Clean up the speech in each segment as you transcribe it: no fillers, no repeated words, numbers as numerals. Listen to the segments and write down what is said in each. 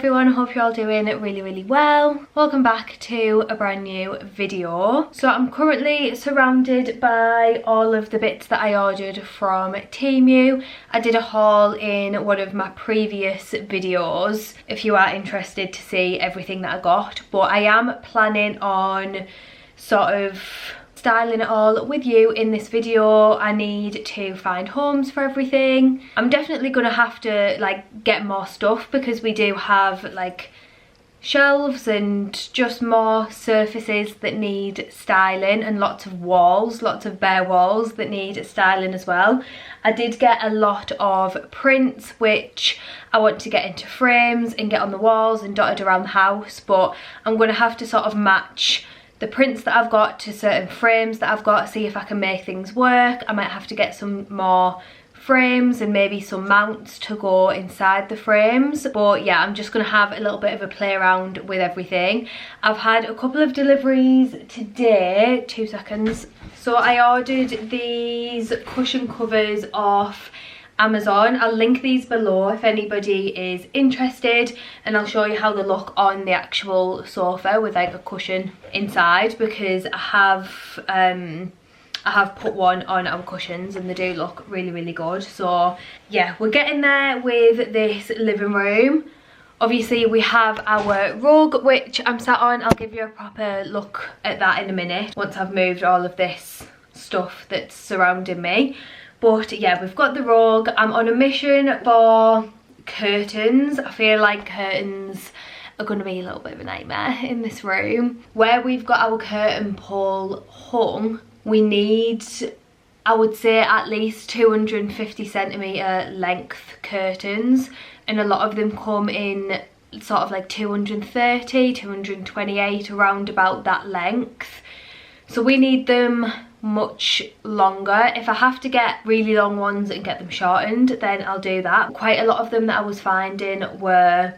everyone, I hope you're all doing really well. Welcome back to a brand new video. So I'm currently surrounded by all of the bits that I ordered from Temu. I did a haul in one of my previous videos if you are interested to see everything that I got, but I am planning on sort of styling it all with you in this video. I need to find homes for everything. I'm definitely gonna have to like get more stuff because we do have like shelves and just more surfaces that need styling, and lots of walls, lots of bare walls that need styling as well. I did get a lot of prints which I want to get into frames and get on the walls and dotted around the house, but I'm gonna have to sort of match the prints that I've got to certain frames that I've got, see if I can make things work. I might have to get some more frames and maybe some mounts to go inside the frames, but yeah, I'm just gonna have a little bit of a play around with everything. I've had a couple of deliveries today, 2 seconds. So I ordered these cushion covers off Amazon. I'll link these below if anybody is interested, and I'll show you how they look on the actual sofa with like a cushion inside, because I have put one on our cushions and they do look really good. So yeah, we're getting there with this living room. Obviously we have our rug which I'm sat on. I'll give you a proper look at that in a minute once I've moved all of this stuff that's surrounding me. But yeah, we've got the rug. I'm on a mission for curtains. I feel like curtains are going to be a little bit of a nightmare in this room. Where we've got our curtain pole hung, we need, I would say, at least 250 centimetre length curtains, and a lot of them come in sort of like 230, 228, around about that length. So we need them much longer. If I have to get really long ones and get them shortened, then I'll do that. Quite a lot of them that I was finding were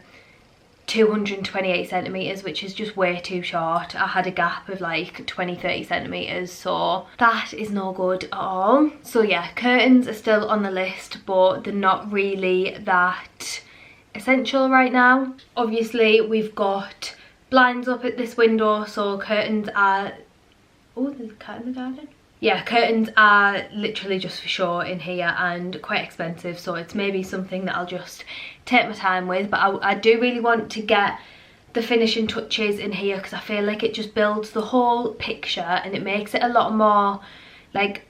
228 centimetres, which is just way too short. I had a gap of like 20-30 centimetres, so that is no good at all. So yeah, curtains are still on the list, but they're not really that essential right now. Obviously we've got blinds up at this window, so curtains are... Oh, there's a cat in the garden. Yeah, curtains are literally just for show in here and quite expensive, so it's maybe something that I'll just take my time with. But I do really want to get the finishing touches in here because I feel like it just builds the whole picture and it makes it a lot more like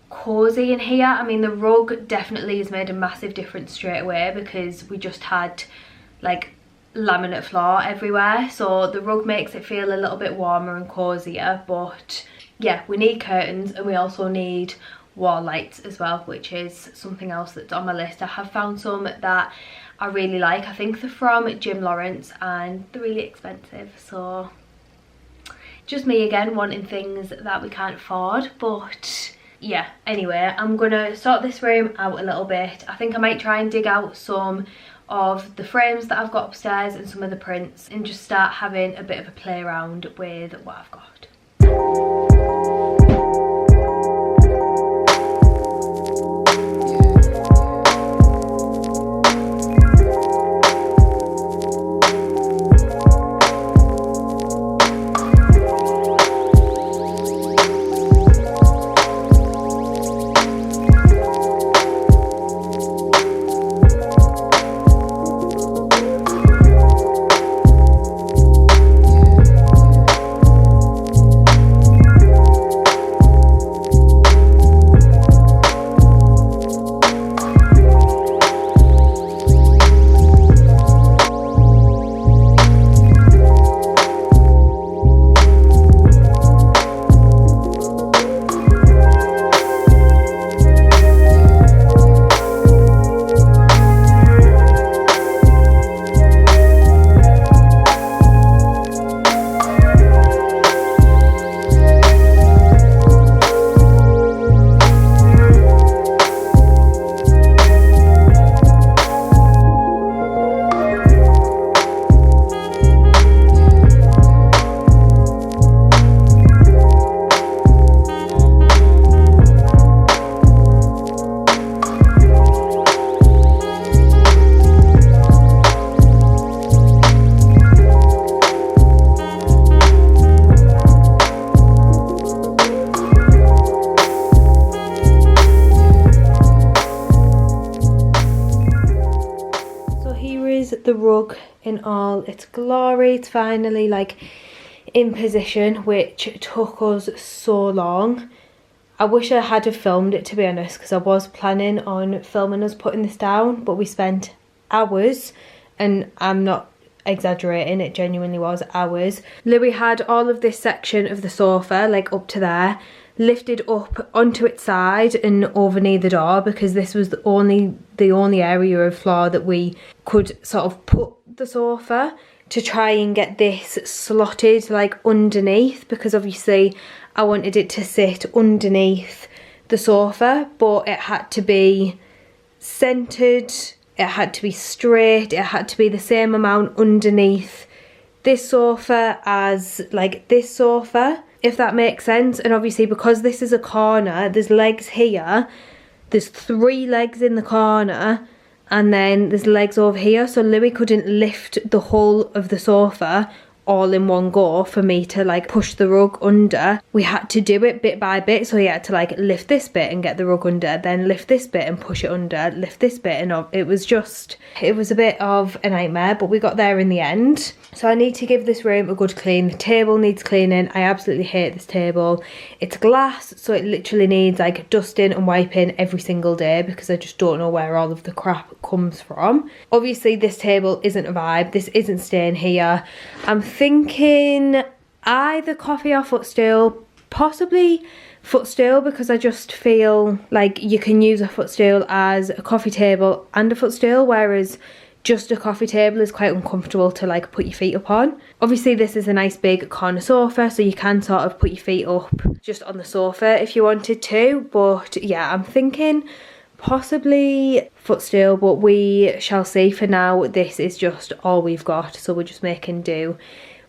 cozy in here. I mean, the rug definitely has made a massive difference straight away because we just had like laminate floor everywhere, so the rug makes it feel a little bit warmer and cozier. But yeah, we need curtains and we also need wall lights as well, which is something else that's on my list. I have found some that I really like. I think they're from Jim Lawrence and they're really expensive, so just me again wanting things that we can't afford. But yeah, anyway, I'm gonna sort this room out a little bit. I think I might try and dig out some of the frames that I've got upstairs and some of the prints and just start having a bit of a play around with what I've got. rug in all its glory. It's finally like in position, which took us so long. I wish I had have filmed it, to be honest, because I was planning on filming us putting this down, but we spent hours, and I'm not exaggerating, it genuinely was hours. Louis had all of this section of the sofa, like up to there, lifted up onto its side and over near the door, because this was the only area of floor that we could sort of put the sofa, to try and get this slotted like underneath, because obviously I wanted it to sit underneath the sofa, but it had to be centered, it had to be straight, it had to be the same amount underneath this sofa as like this sofa, if that makes sense. And obviously because this is a corner, there's legs here, there's 3 legs in the corner, and then there's legs over here, so Louis couldn't lift the whole of the sofa all in one go for me to like push the rug under. We had to do it bit by bit, so he had to like lift this bit and get the rug under, then lift this bit and push it under, lift this bit, and it was a bit of a nightmare, but we got there in the end. So I need to give this room a good clean. The table needs cleaning. I absolutely hate this table. It's glass, so it literally needs like dusting and wiping every single day, because I just don't know where all of the crap comes from. Obviously this table isn't a vibe, this isn't staying here. I'm thinking either coffee or footstool, possibly footstool, because I just feel like you can use a footstool as a coffee table and a footstool, whereas just a coffee table is quite uncomfortable to like put your feet up on. Obviously this is a nice big corner sofa, so you can sort of put your feet up just on the sofa if you wanted to, but yeah, I'm thinking possibly footstool, but we shall see. For now this is just all we've got, so we're just making do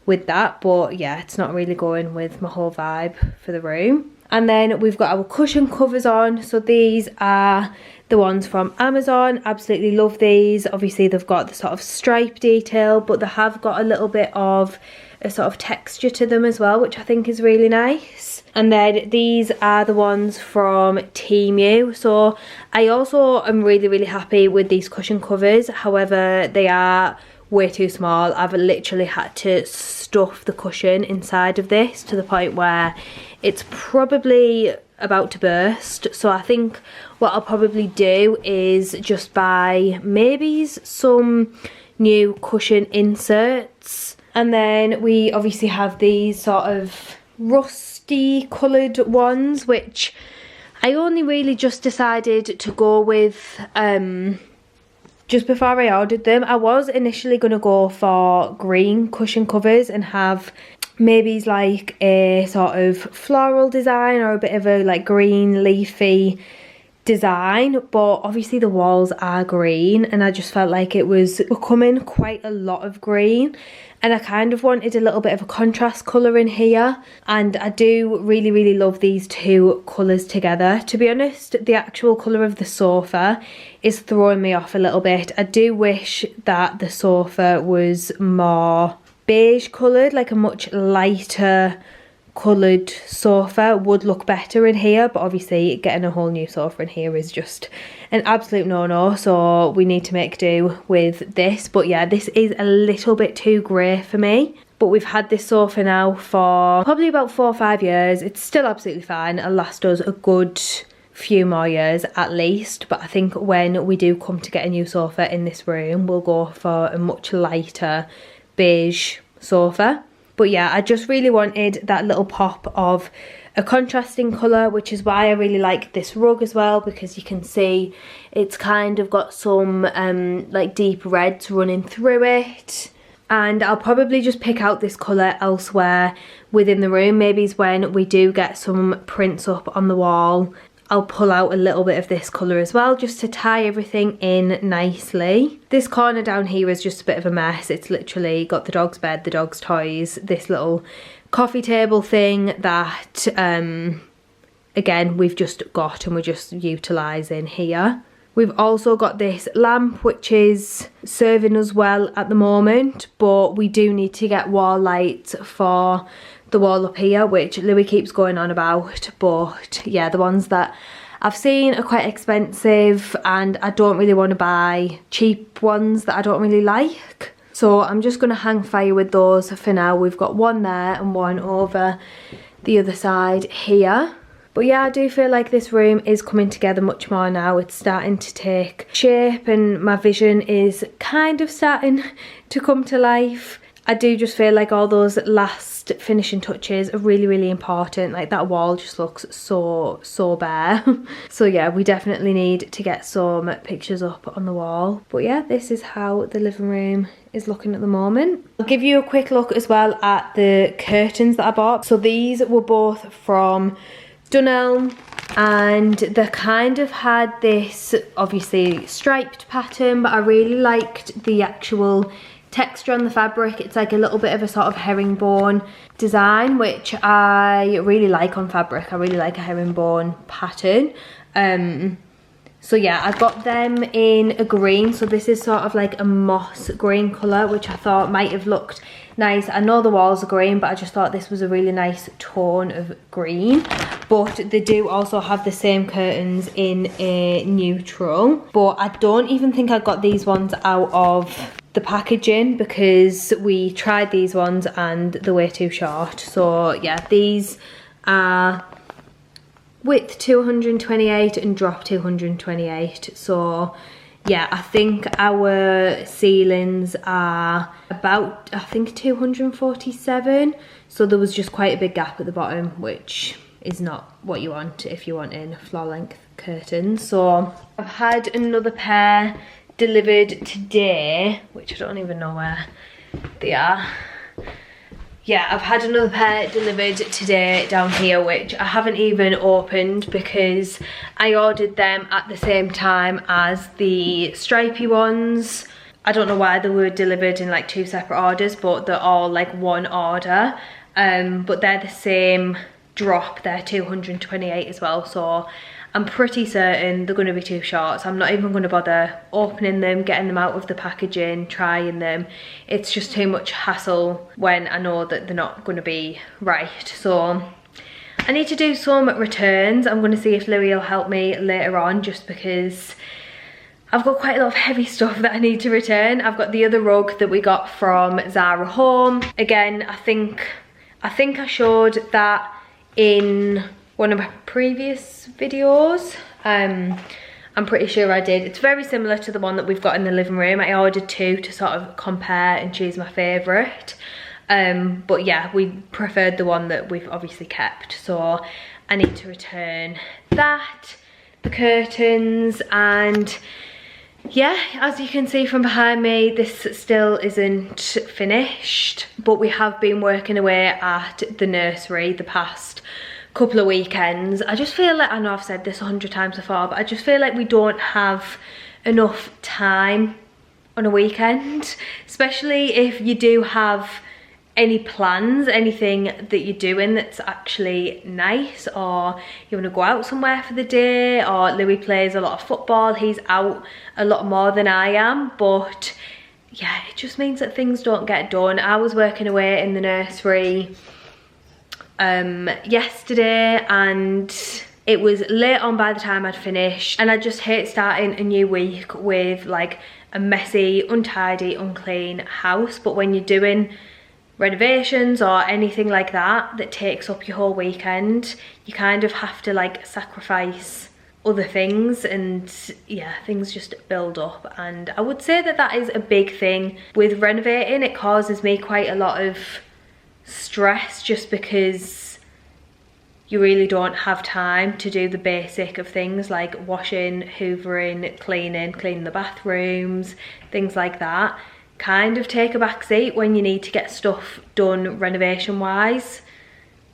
with that. But yeah, it's not really going with my whole vibe for the room. And then we've got our cushion covers on, so these are the ones from Amazon. Absolutely love these. Obviously they've got the sort of stripe detail, but they have got a little bit of a sort of texture to them as well, which I think is really nice. And then these are the ones from Temu. So I also am really happy with these cushion covers, however they are way too small. I've literally had to stuff the cushion inside of this to the point where it's probably about to burst. So I think what I'll probably do is just buy maybe some new cushion inserts. And then we obviously have these sort of rusty coloured ones, which I only really just decided to go with just before I ordered them. I was initially going to go for green cushion covers and have maybe like a sort of floral design or a bit of a like green leafy design, but obviously the walls are green and I just felt like it was becoming quite a lot of green, and I kind of wanted a little bit of a contrast colour in here, and I do really love these two colours together. To be honest, the actual colour of the sofa is throwing me off a little bit. I do wish that the sofa was more beige coloured, like a much lighter coloured sofa would look better in here, but obviously getting a whole new sofa in here is just an absolute no-no, so we need to make do with this. But yeah, this is a little bit too grey for me, but we've had this sofa now for probably about 4 or 5 years. It's still absolutely fine. It'll last us a good few more years at least, but I think when we do come to get a new sofa in this room, we'll go for a much lighter beige sofa. But yeah, I just really wanted that little pop of a contrasting colour, which is why I really like this rug as well, because you can see it's kind of got some like deep reds running through it. And I'll probably just pick out this colour elsewhere within the room. Maybe it's when we do get some prints up on the wall, I'll pull out a little bit of this colour as well, just to tie everything in nicely. This corner down here is just a bit of a mess. It's literally got the dog's bed, the dog's toys, this little coffee table thing that, again, we've just got and we're just utilising here. We've also got this lamp, which is serving us well at the moment, but we do need to get wall lights for the wall up here, which Louis keeps going on about. But yeah, the ones that I've seen are quite expensive and I don't really want to buy cheap ones that I don't really like. So I'm just going to hang fire with those for now. We've got one there and one over the other side here. But yeah, I do feel like this room is coming together much more now. It's starting to take shape and my vision is kind of starting to come to life. I do just feel like all those last finishing touches are really, really important. Like that wall just looks so bare. So yeah, we definitely need to get some pictures up on the wall. But yeah, this is how the living room is looking at the moment. I'll give you a quick look as well at the curtains that I bought. So these were both from Dunelm, and they kind of had this obviously striped pattern, but I really liked the actual texture on the fabric. It's like a little bit of a sort of herringbone design, which I really like on fabric. I really like a herringbone pattern. So yeah, I got them in a green. So this is sort of like a moss green colour, which I thought might have looked nice. I know the walls are green, but I just thought this was a really nice tone of green. But they do also have the same curtains in a neutral. But I don't even think I got these ones out of the packaging because we tried these ones and they're way too short. So yeah, these are width 228 and drop 228. So yeah, I think our ceilings are about, I think 247. So there was just quite a big gap at the bottom, which is not what you want if you want in floor length curtains. So I've had another pair delivered today, which I don't even know where they are. Yeah, I've had another pair delivered today down here, which I haven't even opened because I ordered them at the same time as the stripy ones. I don't know why they were delivered in like two separate orders, but they're all like one order. But they're the same drop, they're 228 as well, so I'm pretty certain they're going to be too short, so I'm not even going to bother opening them, getting them out of the packaging, trying them. It's just too much hassle when I know that they're not going to be right. So I need to do some returns. I'm going to see if Louis will help me later on, just because I've got quite a lot of heavy stuff that I need to return. I've got the other rug that we got from Zara Home. Again, I think I showed that in one of my previous videos. I'm pretty sure I did. It's very similar to the one that we've got in the living room. I ordered two to sort of compare and choose my favourite. But yeah, we preferred the one that we've obviously kept. So I need to return that, the curtains, and yeah, as you can see from behind me, this still isn't finished. But we have been working away at the nursery the past couple of weekends. I just feel like, I know I've said this 100 times before, but I just feel like we don't have enough time on a weekend, especially if you do have any plans, anything that you're doing that's actually nice, or you want to go out somewhere for the day, or Louis plays a lot of football. He's out a lot more than I am, but yeah, it just means that things don't get done. I was working away in the nursery yesterday, and it was late on by the time I'd finished, and I just hate starting a new week with like a messy, untidy, unclean house. But when you're doing renovations or anything like that that takes up your whole weekend, you kind of have to like sacrifice other things, and yeah, things just build up. And I would say that that is a big thing with renovating. It causes me quite a lot of stress, just because you really don't have time to do the basic of things like washing, hoovering, cleaning the bathrooms, things like that kind of take a back seat when you need to get stuff done renovation wise.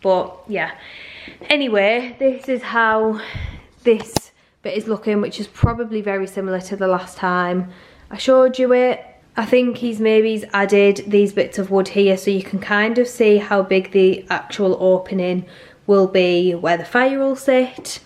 But yeah, anyway, this is how this bit is looking, which is probably very similar to the last time I showed you it. I think he's maybe added these bits of wood here so you can kind of see how big the actual opening will be where the fire will sit.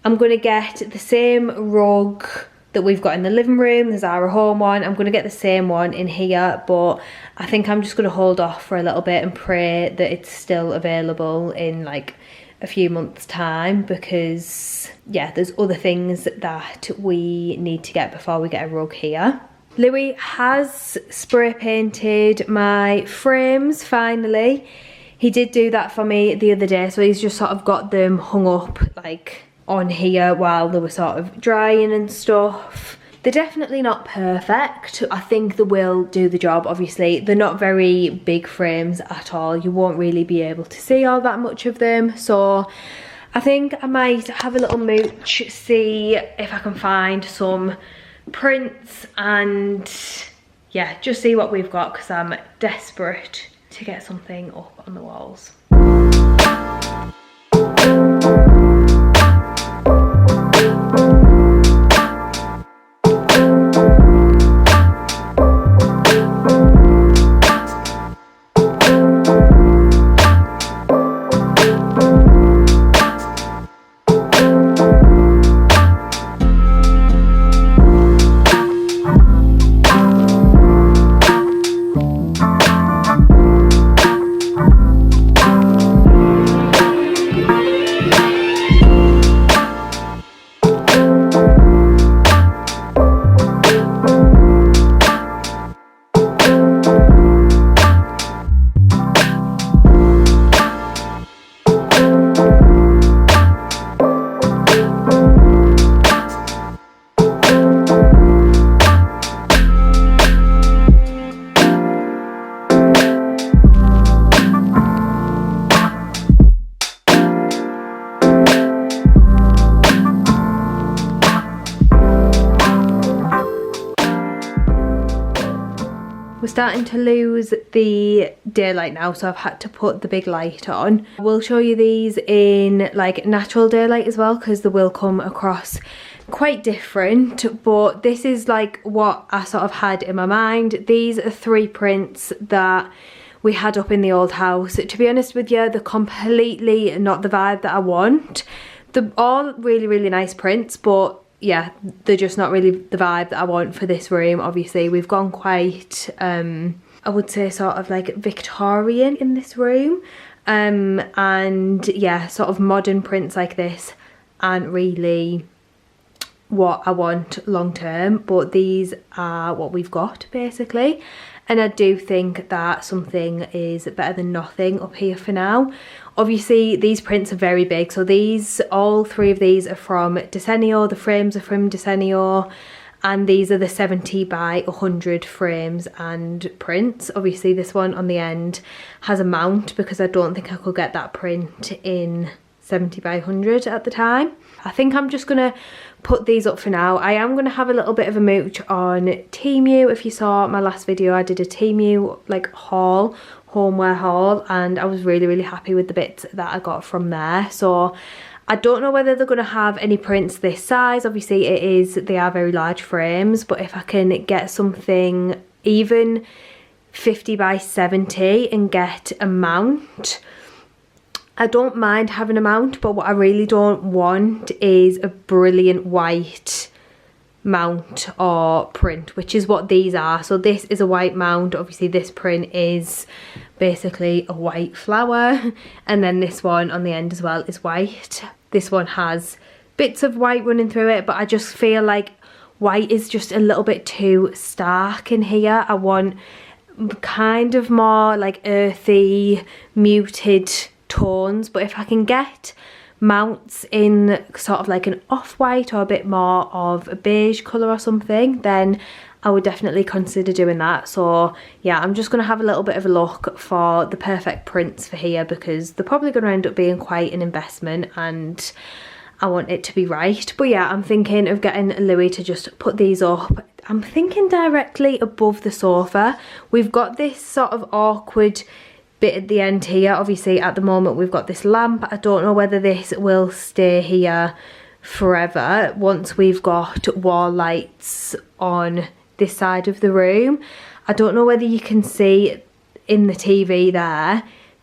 I'm going to get the same rug that we've got in the living room, the Zara Home one. I'm going to get the same one in here, but I think I'm just going to hold off for a little bit and pray that it's still available in like a few months time, because yeah, there's other things that we need to get before we get a rug here. Louis has spray painted my frames finally. He did do that for me the other day, so he's just sort of got them hung up like on here while they were sort of drying and stuff. They're definitely not perfect. I think they will do the job. Obviously they're not very big frames at all. You won't really be able to see all that much of them, so I think I might have a little mooch, see if I can find some prints and yeah, just see what we've got, because I'm desperate to get something up on the walls. We're starting to lose the daylight now, so I've had to put the big light on. We'll show you these in like natural daylight as well, because they will come across quite different, but this is like what I sort of had in my mind. These are 3 prints that we had up in the old house. To be honest with you, they're completely not the vibe that I want. They're all really nice prints, but yeah, they're just not really the vibe that I want for this room. Obviously we've gone quite I would say sort of like Victorian in this room, and yeah, sort of modern prints like this aren't really what I want long term, but these are what we've got basically. And I do think that something is better than nothing up here for now. Obviously these prints are very big, so these, all 3 of these are from Desenio. The frames are from Desenio, and these are the 70 by 100 frames and prints. Obviously this one on the end has a mount, because I don't think I could get that print in 70 by 100 at the time. I think I'm just gonna put these up for now. I am gonna have a little bit of a mooch on Temu. If you saw my last video, I did a Temu like haul, homeware haul, and I was really happy with the bits that I got from there. So I don't know whether they're gonna have any prints this size. Obviously they are very large frames, but if I can get something even 50 by 70 and get a mount, I don't mind having a mount, but what I really don't want is a brilliant white mount or print, which is what these are. So this is a white mount. Obviously this print is basically a white flower, and then this one on the end as well is white. This one has bits of white running through it, but I just feel like white is just a little bit too stark in here. I want kind of more like earthy, muted tones, but if I can get mounts in sort of like an off-white or a bit more of a beige colour or something, then I would definitely consider doing that. So yeah, I'm just going to have a little bit of a look for the perfect prints for here, because they're probably going to end up being quite an investment and I want it to be right. But yeah, I'm thinking of getting Louis to just put these up. I'm thinking directly above the sofa. We've got this sort of awkward bit at the end here. Obviously at the moment we've got this lamp. I don't know whether this will stay here forever once we've got wall lights on this side of the room. I don't know whether you can see in the TV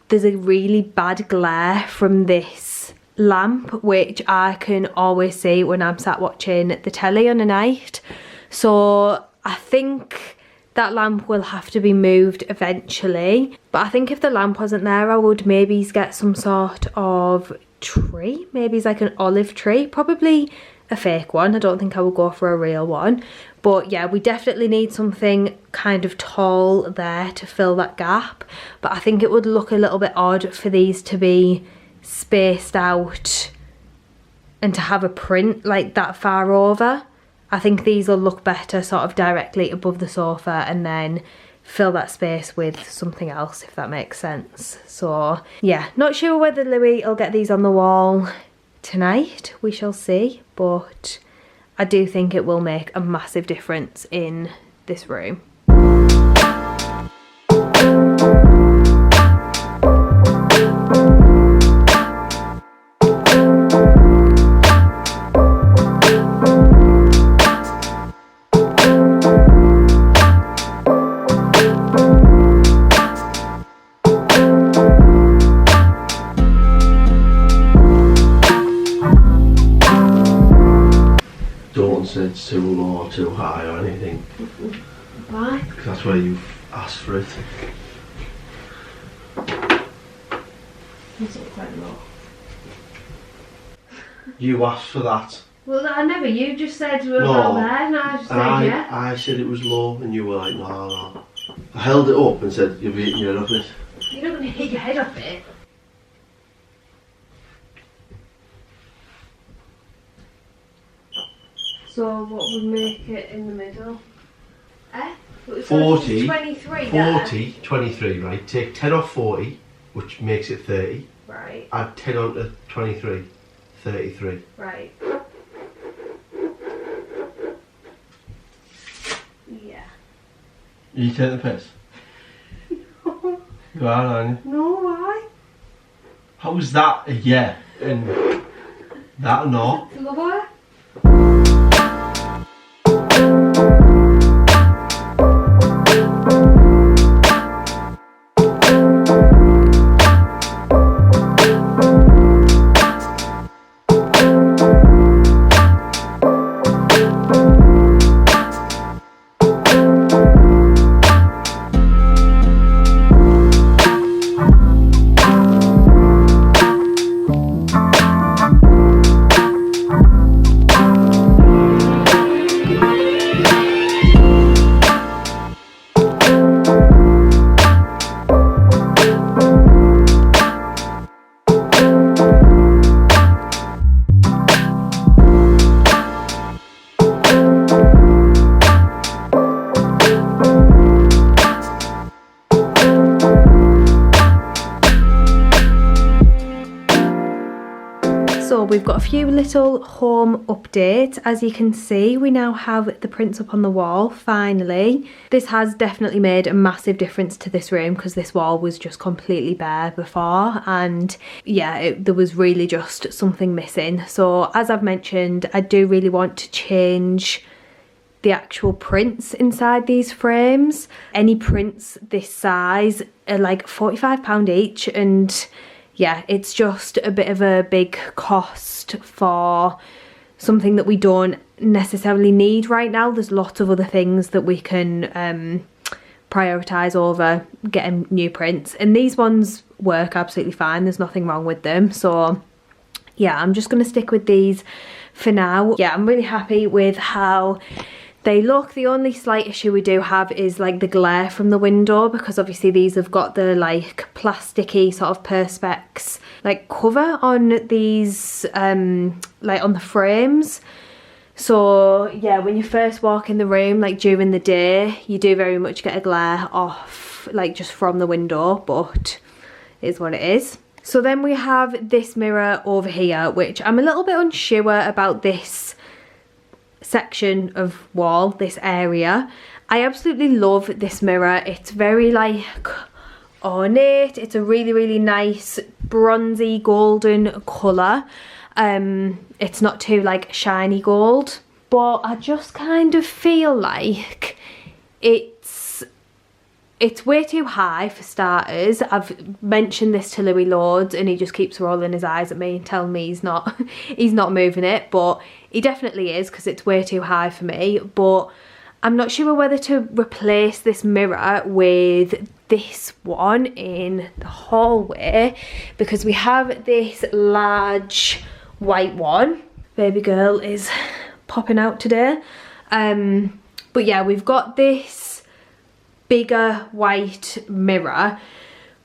there's a really bad glare from this lamp, which I can always see when I'm sat watching the telly on a night. So I think that lamp will have to be moved eventually. But I think if the lamp wasn't there, I would maybe get some sort of tree. Maybe it's like an olive tree, probably a fake one. I don't think I would go for a real one. But yeah, we definitely need something kind of tall there to fill that gap. But I think it would look a little bit odd for these to be spaced out and to have a print like that far over. I think these will look better sort of directly above the sofa and then fill that space with something else, if that makes sense. So yeah, not sure whether Louis will get these on the wall tonight, we shall see, but I do think it will make a massive difference in this room. It's too low or too high or anything. Why? Because that's where you've asked for it. It's not quite low. You asked for that. Well, I never. You just said we were about there, and I just said yeah. I said it was low, and you were like, no. I held it up and said, you'll be hitting your head off it. You're not going to hit your head off it. So what would make it in the middle? 40, 23 40, 23, right? Take 10 off 40, which makes it 30. Right. Add 10 on to 23, 33. Right. Yeah. You take the piss? No. You are, aren't you? No, why? How was that a yeah and that a no? Lower? We've got a few little home updates. As you can see, we now have the prints up on the wall, finally. This has definitely made a massive difference to this room because this wall was just completely bare before, and yeah, there was really just something missing. So as I've mentioned, I do really want to change the actual prints inside these frames. Any prints this size are like £45 each, and yeah, it's just a bit of a big cost for something that we don't necessarily need right now. There's lots of other things that we can prioritise over getting new prints, and these ones work absolutely fine. There's nothing wrong with them. So yeah, I'm just going to stick with these for now. Yeah, I'm really happy with how they look. The only slight issue we do have is like the glare from the window, because obviously these have got the like plasticky sort of perspex like cover on these like on the frames. So yeah, when you first walk in the room, like during the day, you do very much get a glare off like just from the window, but it is what it is. So then we have this mirror over here, which I'm a little bit unsure about this section of wall, this area. I absolutely love this mirror. It's very like ornate. It's a really nice bronzy golden colour. It's not too like shiny gold, but I just kind of feel like it's way too high for starters. I've mentioned this to Louis loads and he just keeps rolling his eyes at me and telling me he's not moving it, but he definitely is, because it's way too high for me. But I'm not sure whether to replace this mirror with this one in the hallway, because we have this large white one. Baby girl is popping out today. But yeah, we've got this bigger white mirror,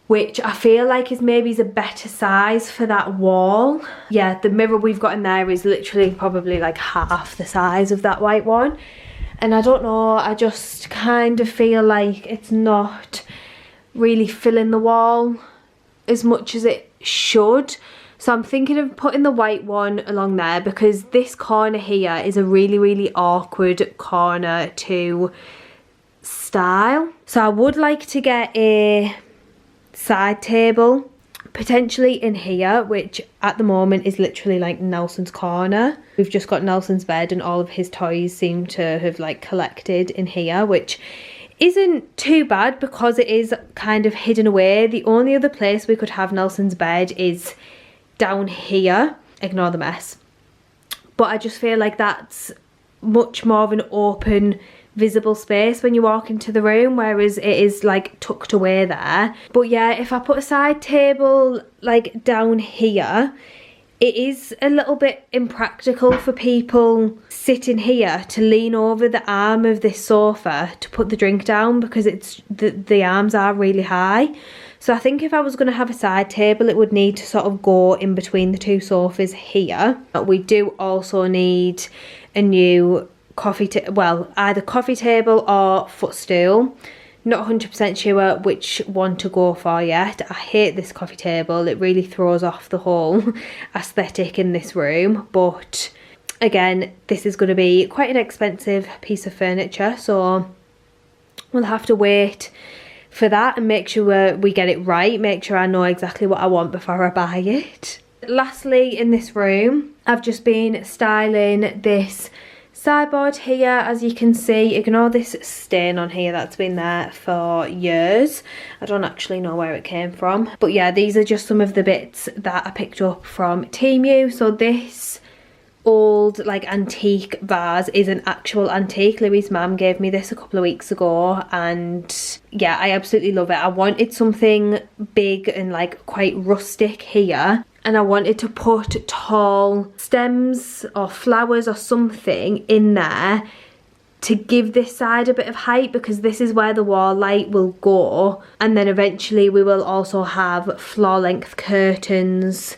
which I feel like is maybe a better size for that wall. Yeah, the mirror we've got in there is literally probably like half the size of that white one. And I don't know, I just kind of feel like it's not really filling the wall as much as it should. So I'm thinking of putting the white one along there, because this corner here is a really, really awkward corner to style. So I would like to get a side table potentially in here, which at the moment is literally like Nelson's corner. We've just got Nelson's bed and all of his toys seem to have like collected in here, which isn't too bad because it is kind of hidden away. The only other place we could have Nelson's bed is down here. Ignore the mess. But I just feel like that's much more of an open, visible space when you walk into the room, whereas it is like tucked away there. But yeah, if I put a side table like down here, it is a little bit impractical for people sitting here to lean over the arm of this sofa to put the drink down, because it's the arms are really high. So I think if I was going to have a side table, it would need to sort of go in between the two sofas here. But we do also need a new either coffee table or footstool. Not 100% sure which one to go for yet. I hate this coffee table. It really throws off the whole aesthetic in this room. But again, this is going to be quite an expensive piece of furniture, so we'll have to wait for that and make sure we get it right. Make sure I know exactly what I want before I buy it. Lastly, in this room, I've just been styling this sideboard here. As you can see, ignore this stain on here that's been there for years. I don't actually know where it came from, but yeah, these are just some of the bits that I picked up from Temu. So this old like antique vase is an actual antique. Louis' mum gave me this a couple of weeks ago, and yeah, I absolutely love it. I wanted something big and like quite rustic here, and I wanted to put tall stems or flowers or something in there to give this side a bit of height, because this is where the wall light will go, and then eventually we will also have floor length curtains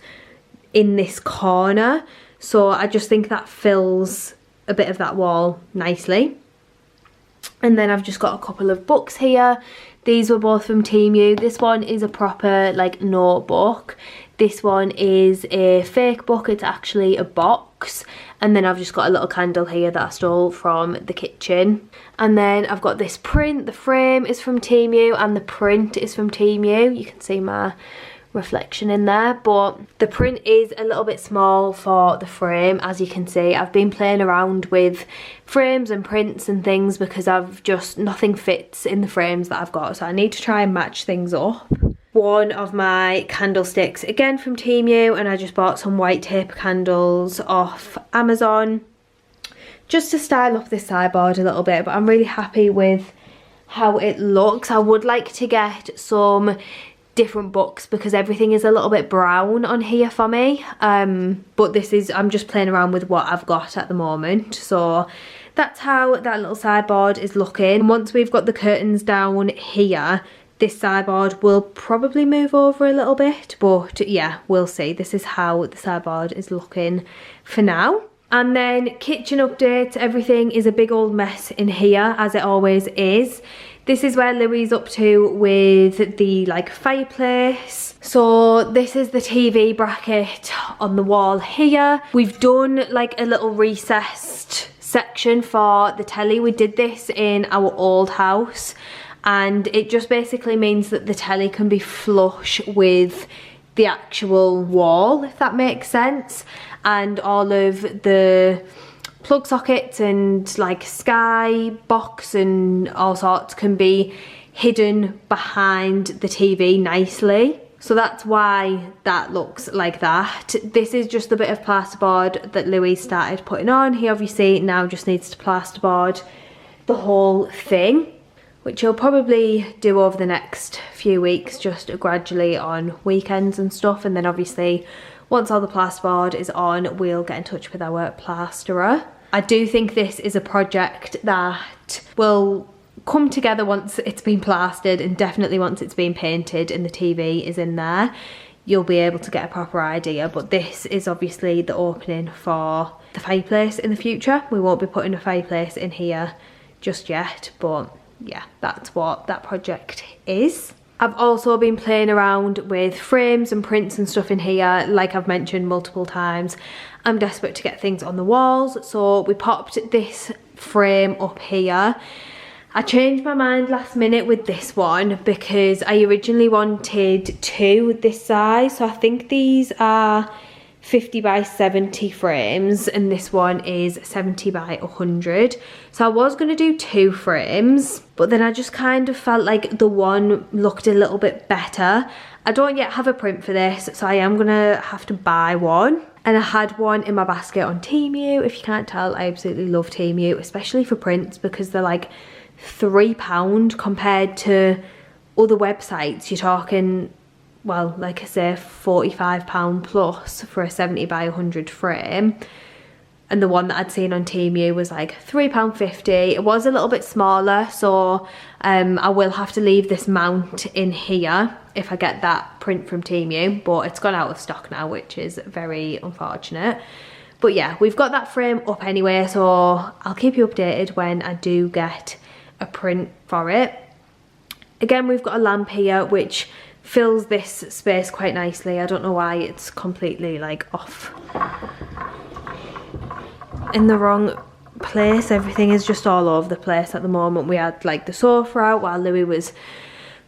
in this corner. So I just think that fills a bit of that wall nicely. And then I've just got a couple of books here. These were both from Temu. This one is a proper like notebook. This one is a fake book. It's actually a box. And then I've just got a little candle here that I stole from the kitchen. And then I've got this print. The frame is from Temu and the print is from Temu. You can see my reflection in there, but the print is a little bit small for the frame. As you can see, I've been playing around with frames and prints and things because nothing fits in the frames that I've got, so I need to try and match things up. One of my candlesticks, again from Temu, and I just bought some white tape candles off Amazon just to style up this sideboard a little bit, but I'm really happy with how it looks. I would like to get some different books because everything is a little bit brown on here for me, but I'm just playing around with what I've got at the moment. So that's how that little sideboard is looking. And once we've got the curtains down here, this sideboard will probably move over a little bit, but yeah, we'll see. This is how the sideboard is looking for now. And then kitchen updates. Everything is a big old mess in here, as it always is. This is where Louis is up to with the like fireplace. So this is the TV bracket on the wall here. We've done like a little recessed section for the telly. We did this in our old house, and it just basically means that the telly can be flush with the actual wall, if that makes sense. And all of the plug sockets and like sky box and all sorts can be hidden behind the TV nicely. So that's why that looks like that. This is just a bit of plasterboard that Louis started putting on. He obviously now just needs to plasterboard the whole thing, which he'll probably do over the next few weeks, just gradually on weekends and stuff. And then obviously once all the plasterboard is on, we'll get in touch with our plasterer. I do think this is a project that will come together once it's been plastered, and definitely once it's been painted and the TV is in there, you'll be able to get a proper idea. But this is obviously the opening for the fireplace in the future. We won't be putting a fireplace in here just yet, but yeah, that's what that project is. I've also been playing around with frames and prints and stuff in here. Like I've mentioned multiple times, I'm desperate to get things on the walls, so we popped this frame up here. I changed my mind last minute with this one because I originally wanted two this size. So I think these are 50 by 70 frames and this one is 70 by 100. So I was going to do two frames, but then I just kind of felt like the one looked a little bit better. I don't yet have a print for this, so I am going to have to buy one. And I had one in my basket on Temu. If you can't tell, I absolutely love Temu, especially for prints, because they're like £3 compared to other websites. You're talking, well, like I say, £45 plus for a 70 by 100 frame. And the one that I'd seen on Temu was like £3.50. It was a little bit smaller, so I will have to leave this mount in here if I get that print from Temu, but it's gone out of stock now, which is very unfortunate. But yeah, we've got that frame up anyway, so I'll keep you updated when I do get a print for it. Again, we've got a lamp here which fills this space quite nicely. I don't know why it's completely like off in the wrong place. Everything is just all over the place at the moment. We had like the sofa out while Louis was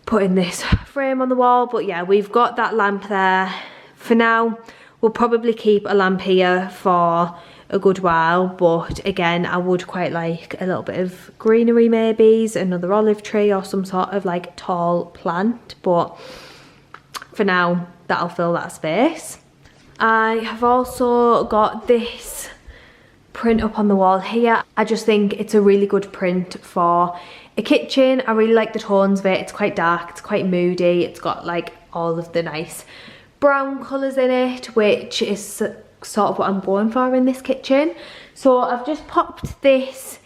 putting this frame on the wall, but yeah, we've got that lamp there for now. We'll probably keep a lamp here for a good while, but again, I would quite like a little bit of greenery, maybe another olive tree or some sort of like tall plant, but for now that'll fill that space. I have also got this print up on the wall here. I just think it's a really good print for a kitchen. I really like the tones of it. It's quite dark, it's quite moody, it's got like all of the nice brown colours in it, which is sort of what I'm going for in this kitchen. So I've just popped this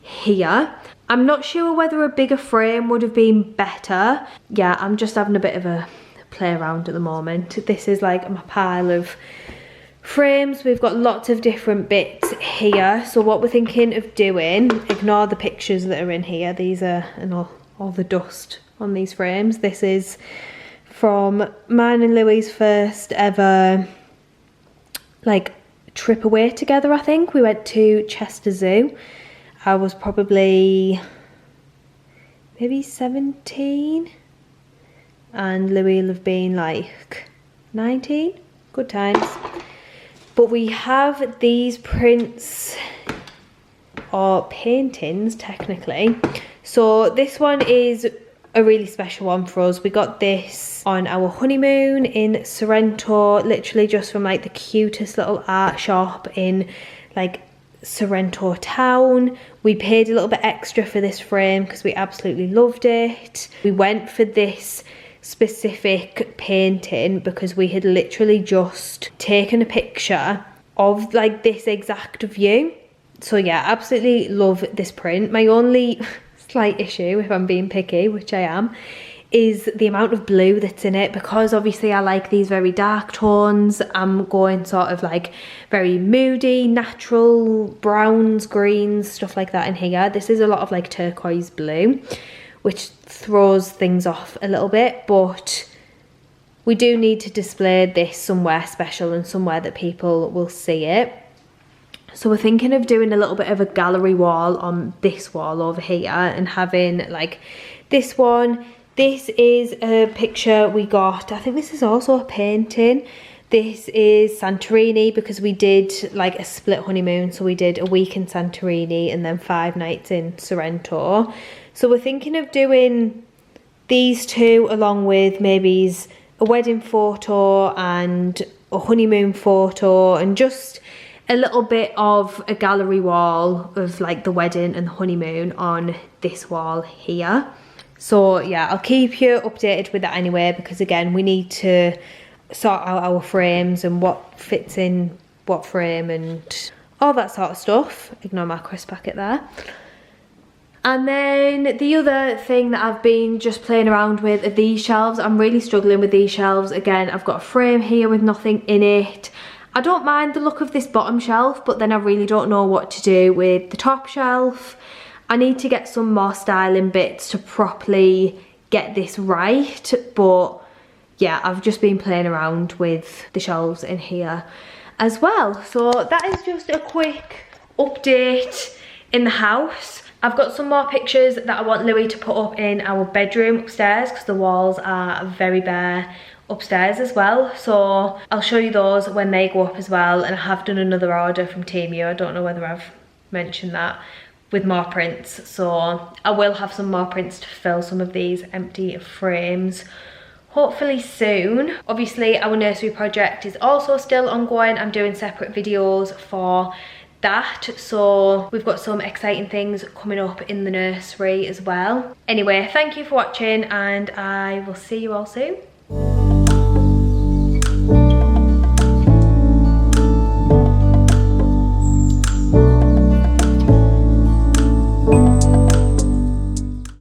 here. I'm not sure whether a bigger frame would have been better. Yeah, I'm just having a bit of a play around at the moment. This is like my pile of frames. We've got lots of different bits here. So what we're thinking of doing, ignore the pictures that are in here. These are, and all the dust on these frames. This is from mine and Louis' first ever like trip away together. I think we went to Chester Zoo. I was probably maybe 17 and Louis will have been like 19. Good times. But we have these prints or paintings technically. So this one is a really special one for us. We got this on our honeymoon in Sorrento, literally just from like the cutest little art shop in like Sorrento town. We paid a little bit extra for this frame because we absolutely loved it. We went for this specific painting because we had literally just taken a picture of like this exact view. So yeah, absolutely love this print. My only slight issue, if I'm being picky, which I am, is the amount of blue that's in it, because obviously I like these very dark tones. I'm going sort of like very moody, natural browns, greens, stuff like that in here. This is a lot of like turquoise blue, which throws things off a little bit, but we do need to display this somewhere special and somewhere that people will see it. So we're thinking of doing a little bit of a gallery wall on this wall over here and having like this one. This is a picture we got, I think this is also a painting. This is Santorini because we did like a split honeymoon. So we did a week in Santorini and then 5 nights in Sorrento. So we're thinking of doing these two along with maybe a wedding photo and a honeymoon photo and just a little bit of a gallery wall of like the wedding and the honeymoon on this wall here. So yeah, I'll keep you updated with that anyway, because again, we need to sort out our frames and what fits in what frame and all that sort of stuff. Ignore my crisp packet there. And then the other thing that I've been just playing around with are these shelves. I'm really struggling with these shelves. Again, I've got a frame here with nothing in it. I don't mind the look of this bottom shelf, but then I really don't know what to do with the top shelf. I need to get some more styling bits to properly get this right, but yeah, I've just been playing around with the shelves in here as well. So that is just a quick update in the house. I've got some more pictures that I want Louis to put up in our bedroom upstairs because the walls are very bare upstairs as well. So I'll show you those when they go up as well. And I have done another order from Temu. I don't know whether I've mentioned that, with more prints. So I will have some more prints to fill some of these empty frames hopefully soon. Obviously our nursery project is also still ongoing. I'm doing separate videos for that, so we've got some exciting things coming up in the nursery as well. Anyway, thank you for watching and I will see you all soon.